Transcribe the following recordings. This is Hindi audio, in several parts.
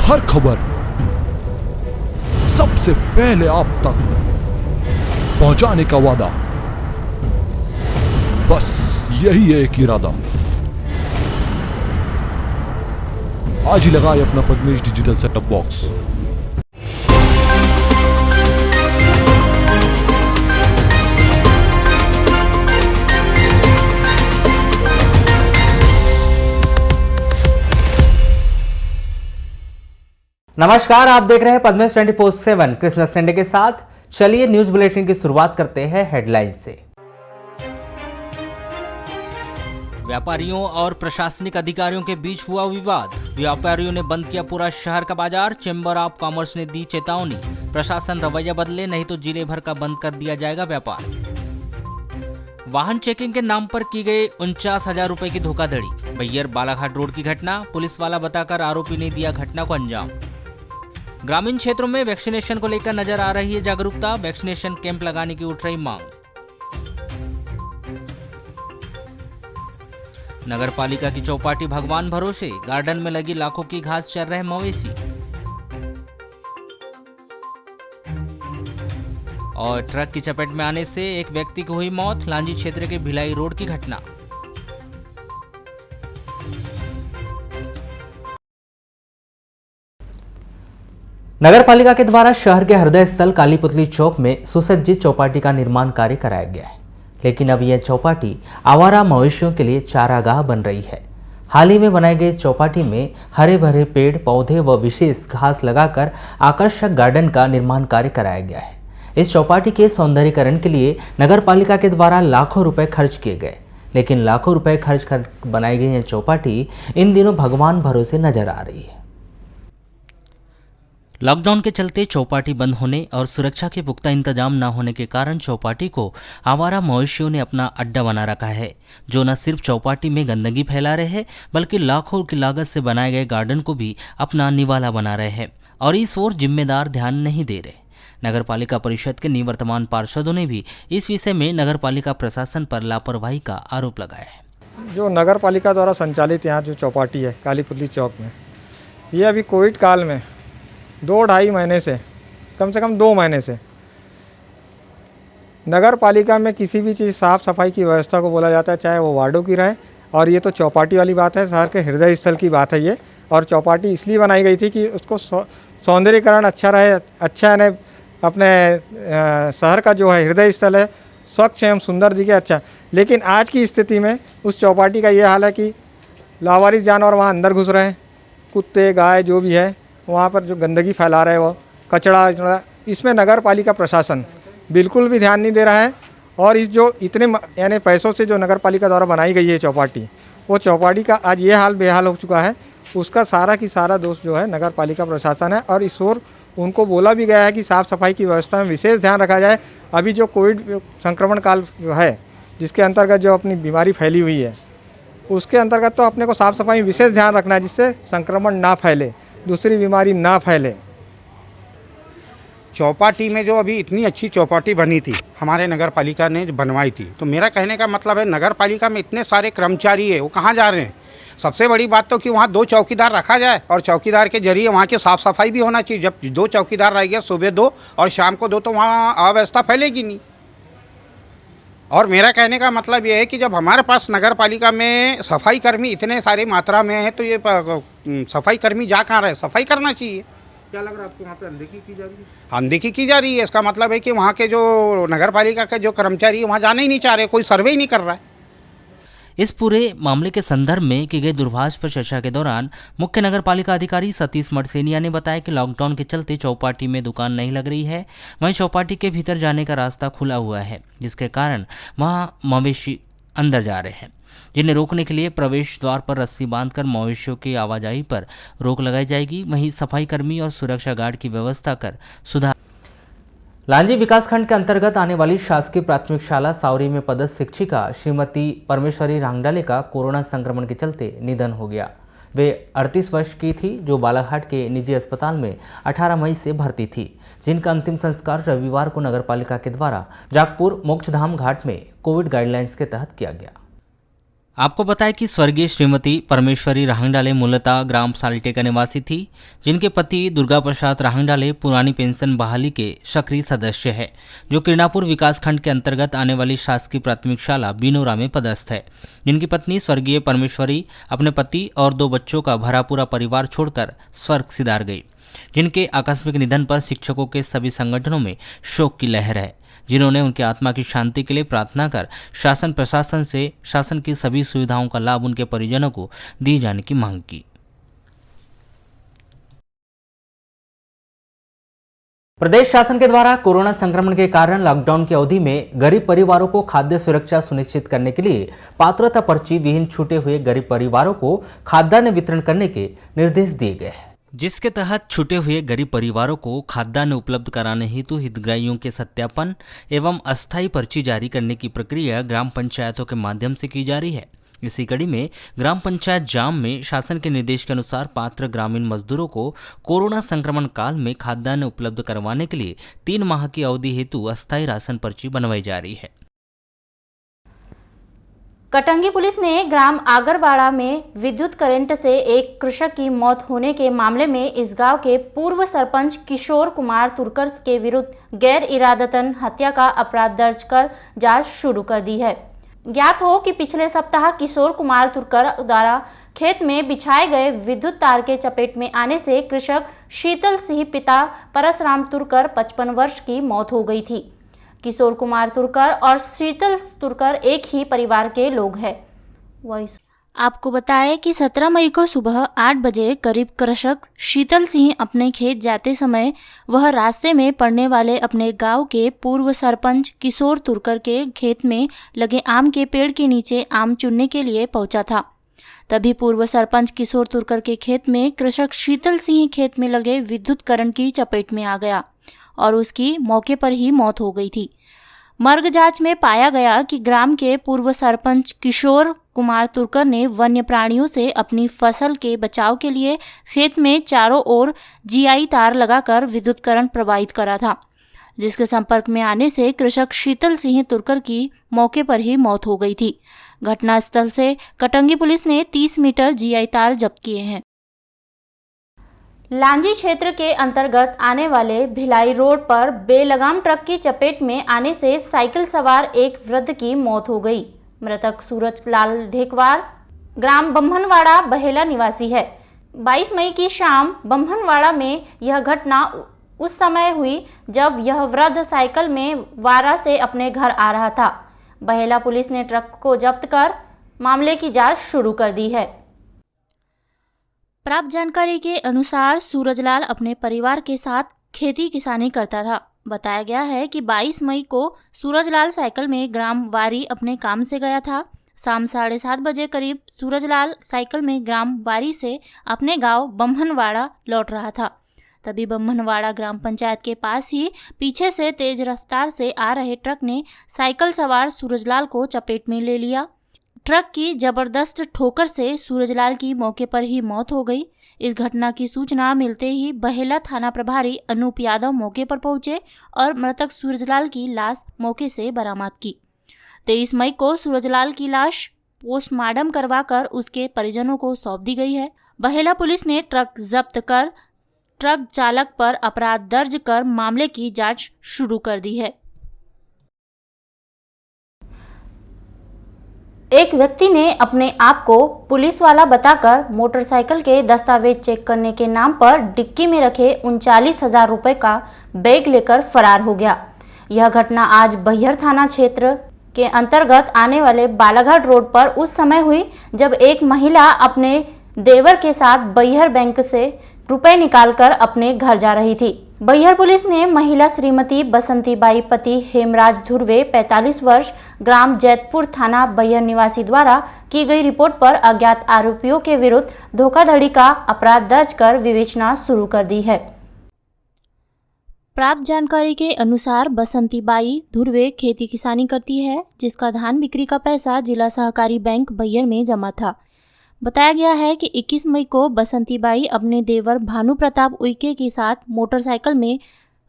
हर खबर सबसे पहले आप तक पहुंचाने का वादा, बस यही है एक इरादा। आज ही लगाए अपना पद्मेश डिजिटल सेटअप बॉक्स। नमस्कार, आप देख रहे हैं पद्मेश 24/7 कृष्ण संडे के साथ। चलिए न्यूज बुलेटिन की शुरुआत करते हैं हेडलाइन से। व्यापारियों और प्रशासनिक अधिकारियों के बीच हुआ विवाद। व्यापारियों ने बंद किया पूरा शहर का बाजार। चैम्बर ऑफ कॉमर्स ने दी चेतावनी, प्रशासन रवैया बदले नहीं तो जिले भर का बंद कर दिया जाएगा व्यापार। वाहन चेकिंग के नाम पर की गई 49,000 रुपए की धोखाधड़ी। बैयर बालाघाट रोड की घटना, पुलिस वाला बताकर आरोपी ने दिया घटना को अंजाम। ग्रामीण क्षेत्रों में वैक्सीनेशन को लेकर नजर आ रही है जागरूकता। वैक्सीनेशन कैंप लगाने की उठ रही मांग। नगर पालिका की चौपाटी भगवान भरोसे, गार्डन में लगी लाखों की घास चर रहे मवेशी। और ट्रक की चपेट में आने से एक व्यक्ति की हुई मौत। लांजी क्षेत्र के भिलाई रोड की घटना। नगर पालिका के द्वारा शहर के हृदय स्थल कालीपुतली चौक में सुसज्जित चौपाटी का निर्माण कार्य कराया गया है, लेकिन अब यह चौपाटी आवारा मवेशियों के लिए चारागाह बन रही है। हाल ही में बनाई गई इस चौपाटी में हरे भरे पेड़ पौधे व विशेष घास लगाकर आकर्षक गार्डन का निर्माण कार्य कराया गया है। इस चौपाटी के सौंदर्यीकरण के लिए नगर पालिका के द्वारा लाखों रुपए खर्च किए गए, लेकिन लाखों रुपए खर्च कर बनाई गई यह चौपाटी इन दिनों भगवान भरोसे नजर आ रही है। लॉकडाउन के चलते चौपाटी बंद होने और सुरक्षा के पुख्ता इंतजाम न होने के कारण चौपाटी को आवारा मवेशियों ने अपना अड्डा बना रखा है, जो न सिर्फ चौपाटी में गंदगी फैला रहे हैं बल्कि लाखों की लागत से बनाए गए गार्डन को भी अपना निवाला बना रहे हैं और इस ओर जिम्मेदार ध्यान नहीं दे रहे। नगर पालिका परिषद के निवर्तमान पार्षदों ने भी इस विषय में नगर पालिका प्रशासन पर लापरवाही का आरोप लगाया है। जो नगर पालिका द्वारा संचालित यहाँ जो चौपाटी है कालीपुतली चौक में, ये अभी कोविड काल में 2-2.5 महीने से कम 2 महीने से नगर पालिका में किसी भी चीज़ साफ़ सफाई की व्यवस्था को बोला जाता है, चाहे वो वार्डों की रहे। और ये तो चौपाटी वाली बात है, शहर के हृदय स्थल की बात है ये। और चौपाटी इसलिए बनाई गई थी कि उसको सौंदर्यीकरण अच्छा रहे, अच्छा यानी अपने शहर का जो है हृदय स्थल है स्वच्छ एवं सुंदर दिखे, अच्छा। लेकिन आज की स्थिति में उस चौपाटी का ये हाल है कि लावारिस जानवर वहाँ अंदर घुस रहे हैं, कुत्ते गाय जो भी है वहाँ पर जो गंदगी फैला रहे हैं, वो कचड़ा, इसमें नगर पालिका प्रशासन बिल्कुल भी ध्यान नहीं दे रहा है। और इस जो इतने यानी पैसों से जो नगर पालिका द्वारा बनाई गई है चौपाटी, वो चौपाटी का आज ये हाल बेहाल हो चुका है। उसका सारा की सारा दोष जो है नगर पालिका प्रशासन है। और इस ओर उनको बोला भी गया है कि साफ़ सफाई की व्यवस्था में विशेष ध्यान रखा जाए। अभी जो कोविड संक्रमण काल जो है, जिसके अंतर्गत जो अपनी बीमारी फैली हुई है, उसके अंतर्गत तो अपने को साफ़ सफाई में विशेष ध्यान रखना है, जिससे संक्रमण ना फैले, दूसरी बीमारी ना फैले। चौपाटी में जो अभी इतनी अच्छी चौपाटी बनी थी, हमारे नगर पालिका ने बनवाई थी, तो मेरा कहने का मतलब है नगर पालिका में इतने सारे कर्मचारी है, वो कहाँ जा रहे हैं? सबसे बड़ी बात तो कि वहाँ 2 चौकीदार रखा जाए और चौकीदार के जरिए वहाँ की साफ़ सफाई भी होना चाहिए। जब 2 चौकीदार रहेंगे, सुबह 2 और शाम को 2, तो वहाँ अव्यवस्था फैलेगी नहीं। और मेरा कहने का मतलब ये है कि जब हमारे पास नगर पालिका में सफाई कर्मी इतने सारी मात्रा में है, तो ये सफाई कर्मी जा कहाँ रहे? सफाई करना चाहिए। क्या लग रहा है आपको, वहाँ पे अनदेखी की जा रही है? अनदेखी की जा रही है। इसका मतलब है कि वहाँ के जो नगर पालिका के जो कर्मचारी है वहाँ जाना ही नहीं चाह रहे, कोई सर्वे ही नहीं कर रहा है। इस पूरे मामले के संदर्भ में की गई दूरभाष पर चर्चा के दौरान मुख्य नगर पालिका अधिकारी सतीश मडसेनिया ने बताया कि लॉकडाउन के चलते चौपाटी में दुकान नहीं लग रही है, वहीं चौपाटी के भीतर जाने का रास्ता खुला हुआ है, जिसके कारण वहां मवेशी अंदर जा रहे हैं, जिन्हें रोकने के लिए प्रवेश द्वार पर रस्सी बांधकर मवेशियों की आवाजाही पर रोक लगाई जाएगी। वहीं सफाई कर्मी और सुरक्षा गार्ड की व्यवस्था कर सुधार। लांजी विकासखंड के अंतर्गत आने वाली शासकीय प्राथमिक शाला सावरी में पदस्थ शिक्षिका श्रीमती परमेश्वरी रांगडाले का कोरोना संक्रमण के चलते निधन हो गया। वे 38 वर्ष की थी, जो बालाघाट के निजी अस्पताल में 18 मई से भर्ती थी, जिनका अंतिम संस्कार रविवार को नगरपालिका के द्वारा जागपुर मोक्षधाम घाट में कोविड गाइडलाइंस के तहत किया गया। आपको बताएं कि स्वर्गीय श्रीमती परमेश्वरी राहंगडाले मूलतः ग्राम साल्टे का निवासी थी, जिनके पति दुर्गा प्रसाद राहंगडाले पुरानी पेंशन बहाली के सक्रिय सदस्य है, जो किरणापुर विकासखंड के अंतर्गत आने वाली शासकीय प्राथमिक शाला बिनोरा में पदस्थ है। जिनकी पत्नी स्वर्गीय परमेश्वरी अपने पति और 2 बच्चों का भरा पूरा परिवार छोड़कर स्वर्ग सिधार गई, जिनके आकस्मिक निधन पर शिक्षकों के सभी संगठनों में शोक की लहर है, जिन्होंने उनकी आत्मा की शांति के लिए प्रार्थना कर शासन प्रशासन से शासन की सभी सुविधाओं का लाभ उनके परिजनों को दिए जाने की मांग की। प्रदेश शासन के द्वारा कोरोना संक्रमण के कारण लॉकडाउन की अवधि में गरीब परिवारों को खाद्य सुरक्षा सुनिश्चित करने के लिए पात्रता पर्ची विहीन छूटे हुए गरीब परिवारों को खाद्यान्न वितरण करने के निर्देश दिए गए हैं, जिसके तहत छूटे हुए गरीब परिवारों को खाद्यान्न उपलब्ध कराने हेतु हितग्राहियों के सत्यापन एवं अस्थायी पर्ची जारी करने की प्रक्रिया ग्राम पंचायतों के माध्यम से की जा रही है। इसी कड़ी में ग्राम पंचायत जाम में शासन के निर्देश के अनुसार पात्र ग्रामीण मजदूरों को कोरोना संक्रमण काल में खाद्यान्न उपलब्ध करवाने के लिए 3 माह की अवधि हेतु अस्थायी राशन पर्ची बनवाई जा रही है। कटंगी पुलिस ने ग्राम आगरवाड़ा में विद्युत करंट से एक कृषक की मौत होने के मामले में इस गांव के पूर्व सरपंच किशोर कुमार तुरकर के विरुद्ध गैर इरादतन हत्या का अपराध दर्ज कर जांच शुरू कर दी है। ज्ञात हो कि पिछले सप्ताह किशोर कुमार तुरकर द्वारा खेत में बिछाए गए विद्युत तार के चपेट में आने से कृषक शीतल सिंह पिता परसराम तुरकर 55 वर्ष की मौत हो गई थी। किशोर कुमार तुरकर और शीतल तुरकर एक ही परिवार के लोग हैं। आपको बताएं कि 17 मई को सुबह 8 बजे करीब कृषक शीतल सिंह अपने खेत जाते समय वह रास्ते में पड़ने वाले अपने गांव के पूर्व सरपंच किशोर तुरकर के खेत में लगे आम के पेड़ के नीचे आम चुनने के लिए पहुंचा था। तभी पूर्व सरपंच किशोर तुरकर के खेत में कृषक शीतल सिंह खेत में लगे विद्युत करंट की चपेट में आ गया और उसकी मौके पर ही मौत हो गई थी। मर्ग जांच में पाया गया कि ग्राम के पूर्व सरपंच किशोर कुमार तुरकर ने वन्य प्राणियों से अपनी फसल के बचाव के लिए खेत में चारों ओर जीआई तार लगाकर विद्युत करंट प्रवाहित करा था, जिसके संपर्क में आने से कृषक शीतल सिंह तुरकर की मौके पर ही मौत हो गई थी। घटनास्थल से कटंगी पुलिस ने 30 मीटर जीआई तार जब्त किए हैं। लांजी क्षेत्र के अंतर्गत आने वाले भिलाई रोड पर बेलगाम ट्रक की चपेट में आने से साइकिल सवार एक वृद्ध की मौत हो गई। मृतक सूरज लाल ढेकवार ग्राम बम्हनवाड़ा बहेला निवासी है। 22 मई की शाम बम्हनवाड़ा में यह घटना उस समय हुई जब यह वृद्ध साइकिल में वारा से अपने घर आ रहा था। बहेला पुलिस ने ट्रक को जब्त कर मामले की जांच शुरू कर दी है। प्राप्त जानकारी के अनुसार सूरजलाल अपने परिवार के साथ खेती किसानी करता था। बताया गया है कि 22 मई को सूरजलाल साइकिल में ग्राम वारी अपने काम से गया था। शाम 7:30 बजे करीब सूरजलाल साइकिल में ग्राम वारी से अपने गांव बम्हनवाड़ा लौट रहा था। तभी बम्हनवाड़ा ग्राम पंचायत के पास ही पीछे से तेज रफ्तार से आ रहे ट्रक ने साइकिल सवार सूरजलाल को चपेट में ले लिया। ट्रक की जबरदस्त ठोकर से सूरजलाल की मौके पर ही मौत हो गई। इस घटना की सूचना मिलते ही बहेला थाना प्रभारी अनूप यादव मौके पर पहुंचे और मृतक सूरजलाल की लाश मौके से बरामद की। 23 मई को सूरजलाल की लाश पोस्टमार्टम करवाकर उसके परिजनों को सौंप दी गई है। बहेला पुलिस ने ट्रक जब्त कर ट्रक चालक पर अपराध दर्ज कर मामले की जांच शुरू कर दी है। एक व्यक्ति ने अपने आप को पुलिस वाला बताकर मोटरसाइकिल के दस्तावेज चेक करने के नाम पर डिक्की में रखे 39,000 रुपये का बैग लेकर फरार हो गया। यह घटना आज बैहर थाना क्षेत्र के अंतर्गत आने वाले बालाघाट रोड पर उस समय हुई जब एक महिला अपने देवर के साथ बैहर बैंक से रुपए निकालकर अपने घर जा रही थी। बैहर पुलिस ने महिला श्रीमती बसंतीबाई पति हेमराज धुर्वे 45 वर्ष ग्राम जैतपुर थाना बैहर निवासी द्वारा की गई रिपोर्ट पर अज्ञात आरोपियों के विरुद्ध धोखाधड़ी का अपराध दर्ज कर विवेचना शुरू कर दी है। प्राप्त जानकारी के अनुसार बसंतीबाई धुर्वे खेती किसानी करती है, जिसका धान बिक्री का पैसा जिला सहकारी बैंक बैहर में जमा था। बताया गया है कि 21 मई को बसंतीबाई अपने देवर भानु प्रताप उइके के साथ मोटरसाइकिल में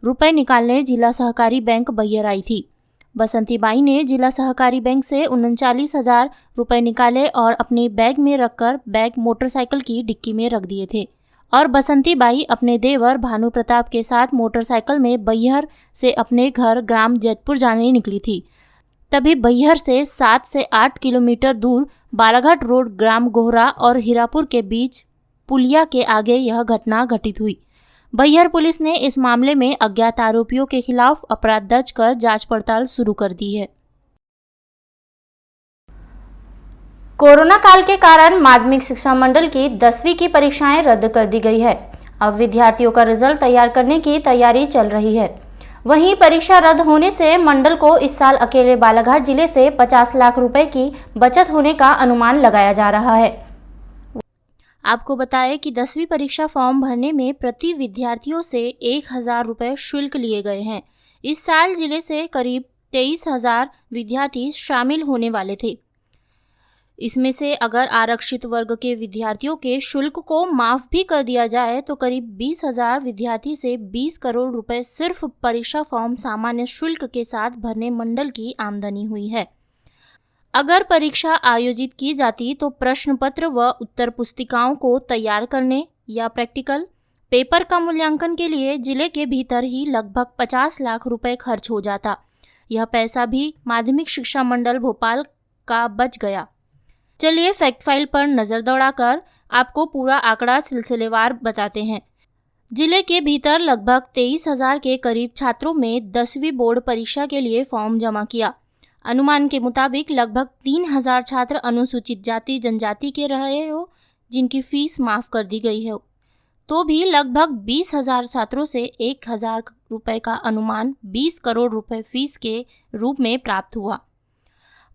रुपए निकालने जिला सहकारी बैंक बैहर आई थी। बसंती बाई ने जिला सहकारी बैंक से 39,000 रुपये निकाले और अपने बैग में रखकर बैग मोटरसाइकिल की डिक्की में रख दिए थे और बसंती बाई अपने देवर भानु प्रताप के साथ मोटरसाइकिल में बैहर से अपने घर ग्राम जैतपुर जाने निकली थी। तभी बैहर से 7 से 8 किलोमीटर दूर बालाघाट रोड ग्राम गोहरा और हीरापुर के बीच पुलिया के आगे यह घटना घटित हुई। बैहर पुलिस ने इस मामले में अज्ञात आरोपियों के खिलाफ अपराध दर्ज कर जांच पड़ताल शुरू कर दी है। कोरोना काल के कारण माध्यमिक शिक्षा मंडल की 10वीं की परीक्षाएं रद्द कर दी गई है। अब विद्यार्थियों का रिजल्ट तैयार करने की तैयारी चल रही है। वहीं परीक्षा रद्द होने से मंडल को इस साल अकेले बालाघाट जिले से 50 लाख रुपए की बचत होने का अनुमान लगाया जा रहा है। आपको बताएं कि 10वीं परीक्षा फॉर्म भरने में प्रति विद्यार्थियों से 1,000 रुपये शुल्क लिए गए हैं। इस साल जिले से करीब 23,000 विद्यार्थी शामिल होने वाले थे। इसमें से अगर आरक्षित वर्ग के विद्यार्थियों के शुल्क को माफ भी कर दिया जाए तो करीब 20,000 विद्यार्थी से 20 करोड़ रुपए सिर्फ परीक्षा फॉर्म सामान्य शुल्क के साथ भरने मंडल की आमदनी हुई है। अगर परीक्षा आयोजित की जाती तो प्रश्न पत्र व उत्तर पुस्तिकाओं को तैयार करने या प्रैक्टिकल पेपर का मूल्यांकन के लिए जिले के भीतर ही लगभग 50 लाख रुपए खर्च हो जाता। यह पैसा भी माध्यमिक शिक्षा मंडल भोपाल का बच गया। चलिए फैक्ट फाइल पर नज़र दौड़ाकर आपको पूरा आंकड़ा सिलसिलेवार बताते हैं। जिले के भीतर लगभग 23,000 के करीब छात्रों में 10वीं बोर्ड परीक्षा के लिए फॉर्म जमा किया। अनुमान के मुताबिक लगभग 3,000 छात्र अनुसूचित जाति जनजाति के रहे हो जिनकी फीस माफ़ कर दी गई है, तो भी लगभग 20,000 छात्रों से 1,000 रुपये का अनुमान 20 करोड़ रुपए फीस के रूप में प्राप्त हुआ।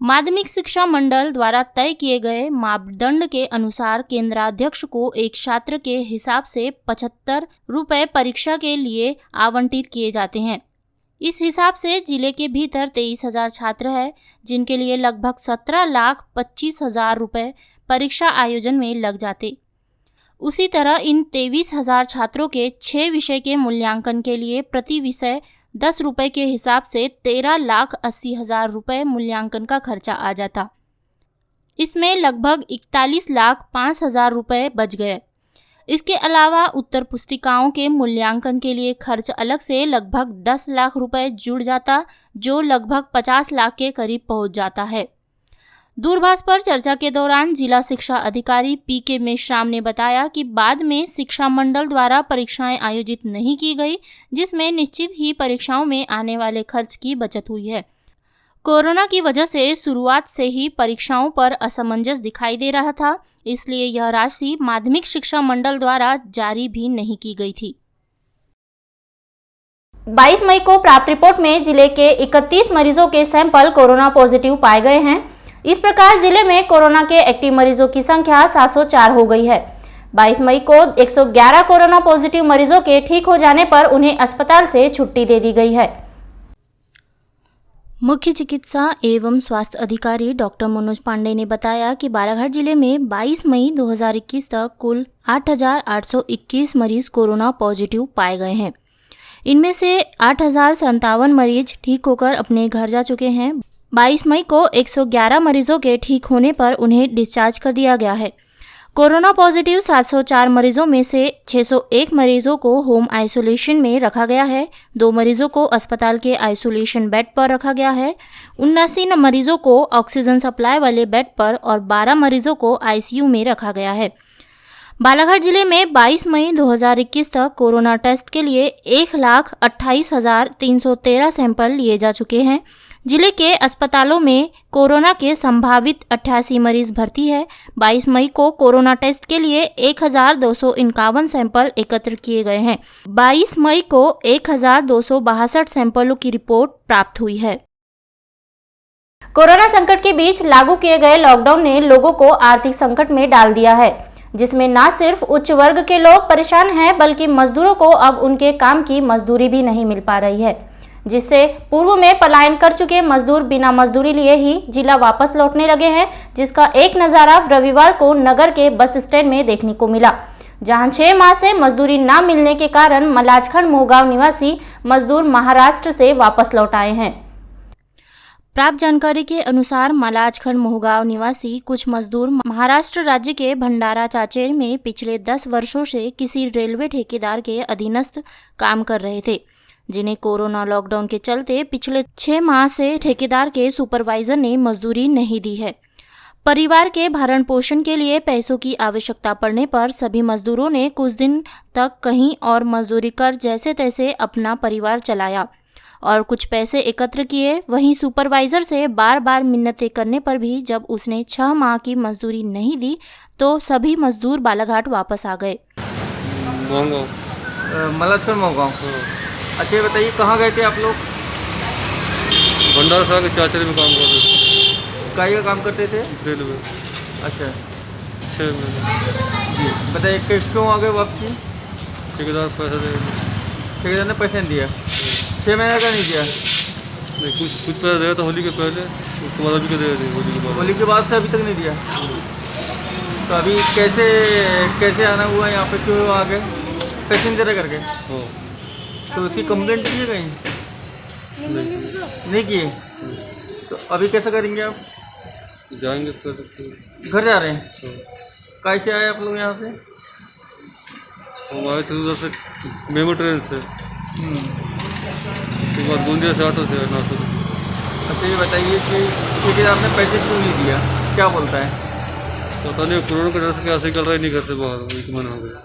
माध्यमिक शिक्षा मंडल द्वारा तय किए गए मापदंड के अनुसार केंद्राध्यक्ष को एक छात्र के हिसाब से 75 रुपये परीक्षा के लिए आवंटित किए जाते हैं। इस हिसाब से जिले के भीतर 23,000 छात्र हैं जिनके लिए लगभग 17,25,000 रुपये परीक्षा आयोजन में लग जाते। उसी तरह इन 23,000 छात्रों के 6 विषय के मूल्यांकन के लिए प्रति विषय 10 रुपये के हिसाब से 13,80,000 रुपये मूल्यांकन का खर्चा आ जाता। इसमें लगभग 41,05,000 रुपये बच गए। इसके अलावा उत्तर पुस्तिकाओं के मूल्यांकन के लिए खर्च अलग से लगभग 10 लाख रुपए जुड़ जाता, जो लगभग 50 लाख के करीब पहुंच जाता है। दूरभाष पर चर्चा के दौरान जिला शिक्षा अधिकारी पीके मेश्राम ने बताया कि बाद में शिक्षा मंडल द्वारा परीक्षाएं आयोजित नहीं की गई, जिसमें निश्चित ही परीक्षाओं में आने वाले खर्च की बचत हुई है। कोरोना की वजह से शुरुआत से ही परीक्षाओं पर असमंजस दिखाई दे रहा था, इसलिए यह राशि माध्यमिक शिक्षा मंडल द्वारा जारी भी नहीं की गई थी। 22 मई को प्राप्त रिपोर्ट में जिले के 31 मरीजों के सैंपल कोरोना पॉजिटिव पाए गए हैं। इस प्रकार जिले में कोरोना के एक्टिव मरीजों की संख्या 704 हो गई है। 22 मई को 111 कोरोना पॉजिटिव मरीजों के ठीक हो जाने पर उन्हें अस्पताल से छुट्टी दे दी गई है। मुख्य चिकित्सा एवं स्वास्थ्य अधिकारी डॉक्टर मनोज पांडे ने बताया कि बालाघाट जिले में 22 मई 2021 तक कुल 8,821 मरीज कोरोना पॉजिटिव पाए गए हैं। इनमें से 8,057 मरीज ठीक होकर अपने घर जा चुके हैं। 22 मई को 111 मरीजों के ठीक होने पर उन्हें डिस्चार्ज कर दिया गया है। कोरोना पॉजिटिव 704 मरीजों में से 601 मरीजों को होम आइसोलेशन में रखा गया है। 2 मरीजों को अस्पताल के आइसोलेशन बेड पर रखा गया है। 79 मरीजों को ऑक्सीजन सप्लाई वाले बेड पर और 12 मरीजों को आईसीयू में रखा गया है। बालाघाट जिले में 22 मई 2021 तक कोरोना टेस्ट के लिए 1,28,313 सैंपल लिए जा चुके हैं। जिले के अस्पतालों में कोरोना के संभावित 88 मरीज भर्ती है। 22 मई को कोरोना टेस्ट के लिए 1,251 सैंपल एकत्र किए गए हैं। 22 मई को 1,262 सैंपलों की रिपोर्ट प्राप्त हुई है। कोरोना संकट के बीच लागू किए गए लॉकडाउन ने लोगों को आर्थिक संकट में डाल दिया है, जिसमें न सिर्फ उच्च वर्ग के लोग परेशान हैं, बल्कि मजदूरों को अब उनके काम की मजदूरी भी नहीं मिल पा रही है, जिससे पूर्व में पलायन कर चुके मजदूर बिना मजदूरी लिए ही जिला वापस लौटने लगे हैं, जिसका एक नज़ारा रविवार को नगर के बस स्टैंड में देखने को मिला, जहां 6 माह से मजदूरी न मिलने के कारण मलाजखंड मोहगांव निवासी मजदूर महाराष्ट्र से वापस लौट आए हैं। प्राप्त जानकारी के अनुसार मलाजखंड मोहगांव निवासी कुछ मजदूर महाराष्ट्र राज्य के भंडारा चाचेर में पिछले 10 वर्षों से किसी रेलवे ठेकेदार के अधीनस्थ काम कर रहे थे, जिन्हें कोरोना लॉकडाउन के चलते पिछले 6 माह से ठेकेदार के सुपरवाइजर ने मजदूरी नहीं दी है। परिवार के भरण पोषण के लिए पैसों की आवश्यकता पड़ने पर सभी मजदूरों ने कुछ दिन तक कहीं और मजदूरी कर जैसे तैसे अपना परिवार चलाया और कुछ पैसे एकत्र किए। वहीं सुपरवाइजर से बार बार मिन्नतें करने पर भी जब उसने 6 माह की मजदूरी नहीं दी तो सभी मजदूर बालाघाट वापस आ गए। मलाजखंड मोहगांव। अच्छा, ये बताइए कहाँ गए थे आप लोग? भंडारा साहब के चाचरे में काम कर रहे थे। काय का काम करते थे? रेलवे। अच्छा 6 महीने। जी, बताइए क्यों आ गए वापसी? ठेकेदार पैसा दे ठेकेदार ने पैसे नहीं दिया? 6 महीने का नहीं दिया? नहीं, कुछ पैसा देगा तो होली के पहले, उसके बाद अभी के देगा होली के बाद। होली के बाद से अभी तक नहीं दिया? तो अभी कैसे आना हुआ यहाँ पे? क्यों आ गए? पैसे नहीं दे रहे करके? हाँ। तो उसकी कंप्लेंट की है कहीं? नहीं किए? तो अभी कैसे करेंगे आप? जाएंगे तो घर जा रहे हैं? कैसे आए आप लोग यहाँ पे? हम आए थे उधर से मेमो ट्रेन से, उसके बाद गोंदिया से ऑटो से नासिक। अच्छा, ये बताइए कि ठेकेदार ने पैसे क्यों नहीं दिया? क्या बोलता है? पता नहीं, कोरोना की वजह से कैसे निकल रहा ही नहीं घर से बाहर, वही मन हो गया।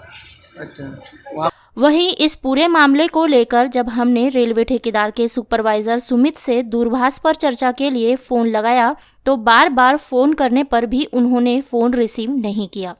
अच्छा, वहीं इस पूरे मामले को लेकर जब हमने रेलवे ठेकेदार के सुपरवाइजर सुमित से दूरभाष पर चर्चा के लिए फ़ोन लगाया तो बार बार फ़ोन करने पर भी उन्होंने फ़ोन रिसीव नहीं किया।